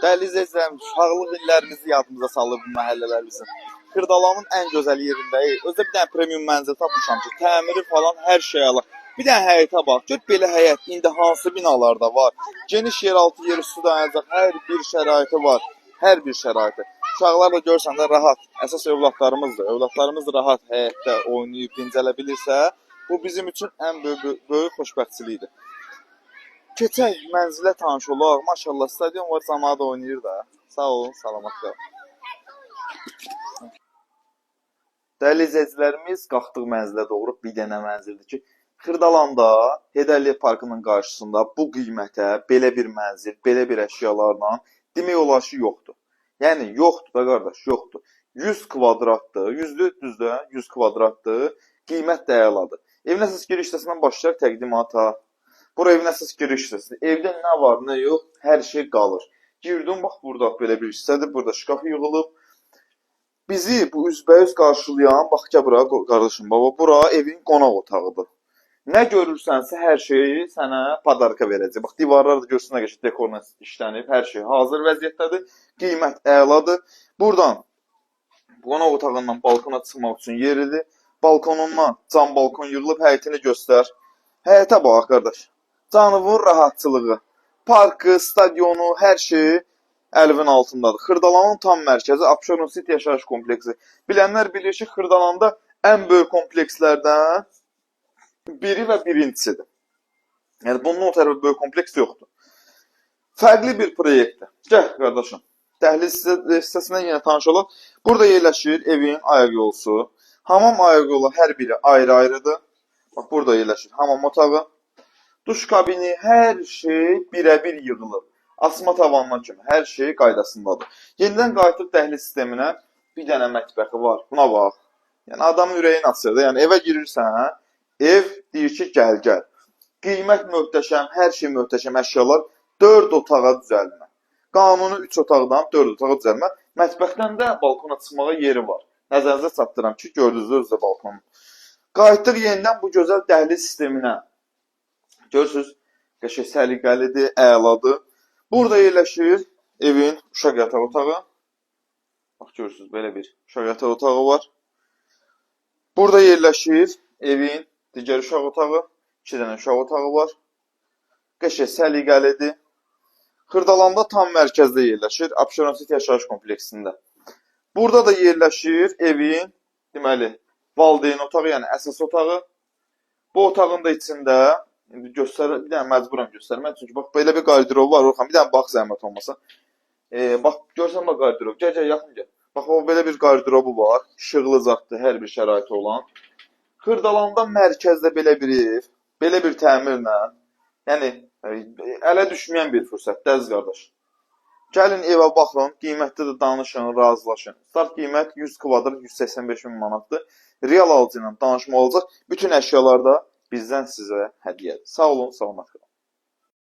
Dəyərli izləyicilərimiz, uşaqlıq illərimizi yadımıza salır bu məhəllələr bizim. Xırdalanın ən gözəl yerindəyik. Özdə bir dənə premium mənzil tapmışam ki, təmiri falan hər şey ala. Bir dənə həyətə bax. Gör belə həyət indi hansı binalarda var. Geniş yeraltı, yerüstü dayanacaq hər bir şəraiti var. Hər bir şəraiti. Uşaqlar da görsən də rahat. Əsas övladlarımızdır. Övladlarımız rahat həyətdə oynayıb dincələ bilirsə, bu bizim üçün ən böyük xoşbəxtçilikdir. Keçək mənzilə tanış olaq. Maşallah stadion var, camaat oynayır da. Sağ olun, salamat qalın. Dəyərli izləyicilərimiz, qalxdıq mənzilə doğru bir dənə mənzildir ki, Xırdalanda, Heydər Parkının qarşısında bu qiymətə belə bir mənzil, belə bir əşyalarla demək olar ki, yoxdur. Yəni, yoxdur da qardaş, yoxdur. 100 kvadratdır, düzdür, 100 kvadratdır, qiymət də əladır. Evin əsas giriş hissəsindən başlayaq təqdimata. Bura evin əsas giriş hissəsi. Evdə nə var, nə yox, hər şey qalır. Girdim, bax, burada belə bir hissədir, burada şkaf yığılıb. Bizi bu üzbəüz qarşılayan, bax ki, bura, qardaşım, baba, bura evin qonaq otağıdır. Nə görürsənsə, hər şeyi sənə padarka verəcək. Bax, divarlar da görsün, nə qəşəng dekorla işlənib, hər şey hazır vəziyyətdədir. Qiymət əladır. Buradan qonaq otağından balkona çıxmaq üçün yeridir. Balkonundan cam balkon yığılıb, həyətini göstər. Həyətə bax, qardaş. Canıvın rahatçılığı, parkı, stadionu, hər şeyi əlivin altındadır. Xırdalanın tam mərkəzi Abşeron City yaşayış kompleksi. Bilənlər bilir ki, Xırdalanda ən böyük komplekslərdən biri və birincisidir. Yəni, bunun o tərəfə böyük kompleks yoxdur. Fərqli bir proyektdir. Gəl, qardaşım. Dəhliz hissəsindən yenə tanış olaq. Burada yerləşir evin ayaq yolusu. Hamam ayaq yolu hər biri ayrı-ayrıdır. Bax, burada yerləşir hamam otağı. Duş kabini, hər şey birə-bir yığılır. Asma tavanına kimi, hər şey qaydasındadır. Yenidən qayıtıb dəhliz sisteminə bir dənə mətbəxi var. Buna bax. Yəni, adamın ürəyin açır da. Yəni, evə girirsən, ev deyir ki, gəl. Qiymət möhtəşəm, hər şey möhtəşəm əşyalar 4 otağa düzəlmə. Qanuni 3 otaqdan 4 otağa düzəlmə. Mətbəxdən də balkona çıxmağa yeri var. Nəzərinizə çatdıram ki, gördünüz özdə balkonu. Qayıtdıq yenidən bu gözəl dəhliz sisteminə. Görürsünüz, qəşəng səliqəlidir, əladır. Burada yerləşir evin uşaq yataq otağı. Bax, görürsünüz, belə bir uşaq yataq otağı var. Burada yerləşir evin digər uşaq otağı. 2 dənə uşaq otağı var. Qəşəng səliqəlidir. Xırdalanda tam mərkəzdə yerləşir, Abşeron City yaşayış kompleksində. Burada da yerləşir evin, deməli, valideyn otağı, yəni əsas otağı. Bu otağın da içində İndi bir dənə məcburam göstərmək. Çünki bax, belə bir qardirob var. Orxan, bir dənə bax zəhmət olmasa. Bax, görsən bax qardirob. Gəl, yaxın gəl. Bax, o belə bir qardirobu var. İşıqlı zaddır, hər bir şəraiti olan. Xırdalanda mərkəzdə belə bir ev, belə bir təmirlə, yəni, ələ düşməyən bir fürsətdir, əziz qardaş. Gəlin evə baxın, qiymətdə də danışın, razılaşın. Start qiymət 100 kvadrat 185 min manatdır. Real alıcı ilə danışma olacaq. Bütün əşyalarda bizdən sizə hədiyyədir. Sağ olun, salamat qalın.